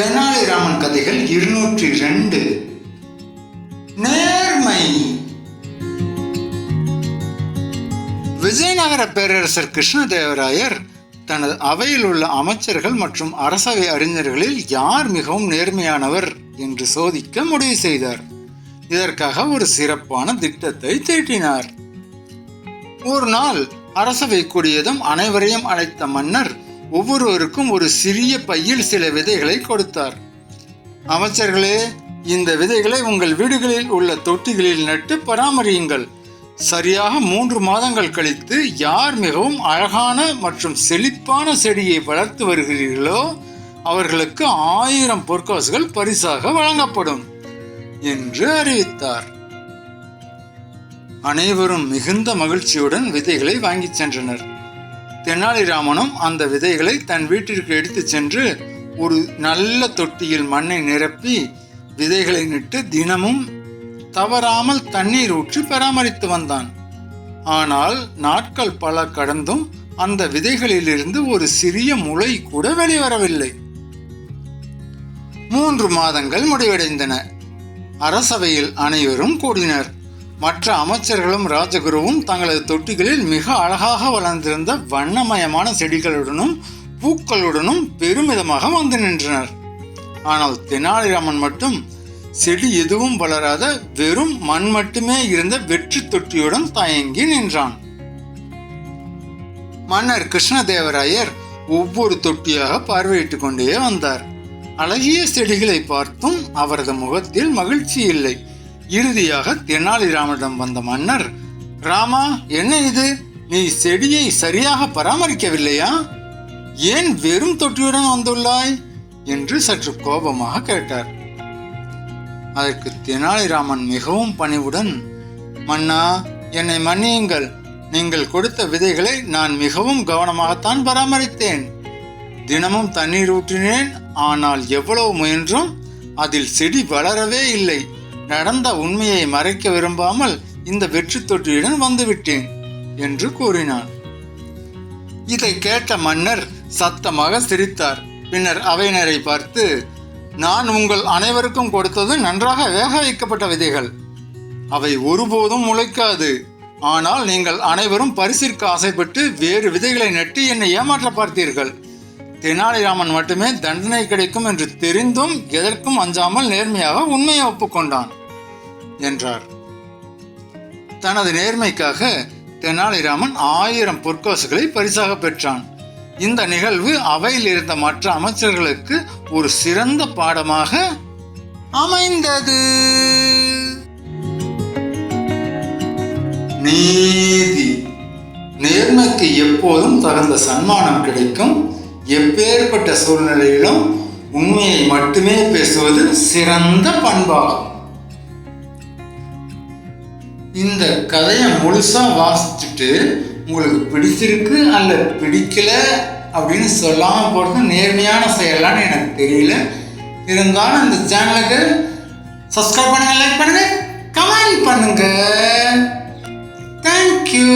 தெனாலிராமன் கதைகள் 202. நேர்மை. விஜயநகர பேரரசர் கிருஷ்ணதேவராயர் தனது அவையில் உள்ள அமைச்சர்கள் மற்றும் அரசவை அறிஞர்களில் யார் மிகவும் நேர்மையானவர் என்று சோதிக்க முடிவு செய்தார். இதற்காக ஒரு சிறப்பான திட்டத்தை தீட்டினார். ஒரு நாள் அரசவை கூடியதும் அனைவரையும் அழைத்த மன்னர் ஒவ்வொருவருக்கும் ஒரு சிறிய பையில் சில விதைகளை கொடுத்தார். அமைச்சர்களே, இந்த விதைகளை உங்கள் வீடுகளில் உள்ள தொட்டிகளில் நட்டு பராமரியுங்கள். சரியாக 3 மாதங்கள் கழித்து யார் மிகவும் அழகான மற்றும் செழிப்பான செடியை வளர்த்து வருகிறீர்களோ அவர்களுக்கு 1000 பொற்காசுகள் பரிசாக வழங்கப்படும் என்று அறிவித்தார். அனைவரும் மிகுந்த மகிழ்ச்சியுடன் விதைகளை வாங்கி சென்றனர். தெனாலிராமனும் அந்த விதைகளை தன் வீட்டிற்கு எடுத்து சென்று ஒரு நல்ல தொட்டியில் மண்ணை நிரப்பி விதைகளை நட்டு தினமும் தவறாமல் தண்ணீர் ஊற்றி பராமரித்து வந்தான். ஆனால் நாட்கள் பல கடந்தும் அந்த விதைகளிலிருந்து ஒரு சிறிய முளை கூட வெளிவரவில்லை. 3 மாதங்கள் முடிவடைந்தன. அரசவையில் அனைவரும் கூடினர். மற்ற அமைச்சர்களும் ராஜகுருவும் தங்களது தொட்டிகளில் மிக அழகாக வளர்ந்திருந்த வண்ணமயமான செடிகளுடனும் பூக்களுடனும் பெருமிதமாக வந்து நின்றனர். ஆனால் தெனாலிராமன் மட்டும் செடி எதுவும் வளராத வெறும் மண் மட்டுமே இருந்த வெற்றி தொட்டியுடன் தயங்கி நின்றான். மன்னர் கிருஷ்ணதேவராயர் ஒவ்வொரு தொட்டியாக பார்வையிட்டுக் கொண்டே வந்தார். அழகிய செடிகளை பார்த்தும் அவரது முகத்தில் மகிழ்ச்சி இல்லை. இறுதியாக தெனாலிராமனிடம் வந்த மன்னர், ராமா, என்ன இது? நீ செடியை சரியாக பராமரிக்கவில்லையா? ஏன் வெறும் தொட்டியுடன் வந்துள்ளாய் என்று சற்று கோபமாக கேட்டார். அதற்கு தெனாலிராமன் மிகவும் பணிவுடன், மன்னா, என்னை மன்னியுங்கள். நீங்கள் கொடுத்த விதைகளை நான் மிகவும் கவனமாகத்தான் பராமரித்தேன். தினமும் தண்ணீர் ஊற்றினேன். ஆனால் எவ்வளவு முயன்றும் அதில் செடி வளரவே இல்லை. நடந்த உண்மையை மறைக்க விரும்பாமல் இந்த வெற்றி தொட்டியுடன் வந்துவிட்டேன் என்று கூறினான். இதை கேட்ட மன்னர் சத்தமாக சிரித்தார். பின்னர் அவையினரை பார்த்து, நான் உங்கள் அனைவருக்கும் கொடுத்தது நன்றாக வேக வைக்கப்பட்ட விதைகள். அவை ஒருபோதும் முளைக்காது. ஆனால் நீங்கள் அனைவரும் பரிசிற்கு ஆசைப்பட்டு வேறு விதைகளை நட்டு என்னை ஏமாற்ற பார்த்தீர்கள். தெனாலிராமன் மட்டுமே தண்டனை கிடைக்கும் என்று தெரிந்தும் எதற்கும் அஞ்சாமல் நேர்மையாக உண்மையை ஒப்புக்கொண்டான் என்றார். தனது நேர்மைக்காக தெனாலிராமன் 1000 பொற்காசுகளை பரிசாக பெற்றான். இந்த நிகழ்வு அவையில் இருந்த மற்ற அமைச்சர்களுக்கு ஒரு சிறந்த பாடமாக அமைந்தது. நீதி. நேர்மைக்கு எப்போதும் தகுந்த சன்மானம் கிடைக்கும். எப்பேற்பட்ட சூழ்நிலையிலும் உண்மையை மட்டுமே பேசுவது சிறந்த பண்பாகும். இந்த கதையை முழுசா வாசிச்சுட்டு உங்களுக்கு பிடிச்சிருக்கு அல்ல பிடிக்கல அப்படின்னு சொல்லாம போறது நேர்மையான செயலான்னு எனக்கு தெரியல. இருந்தாலும் இந்த சேனலுக்கு சப்ஸ்கிரைப் பண்ணுங்க, லைக் பண்ணுங்க, கமெண்ட் பண்ணுங்க. தேங்க்யூ.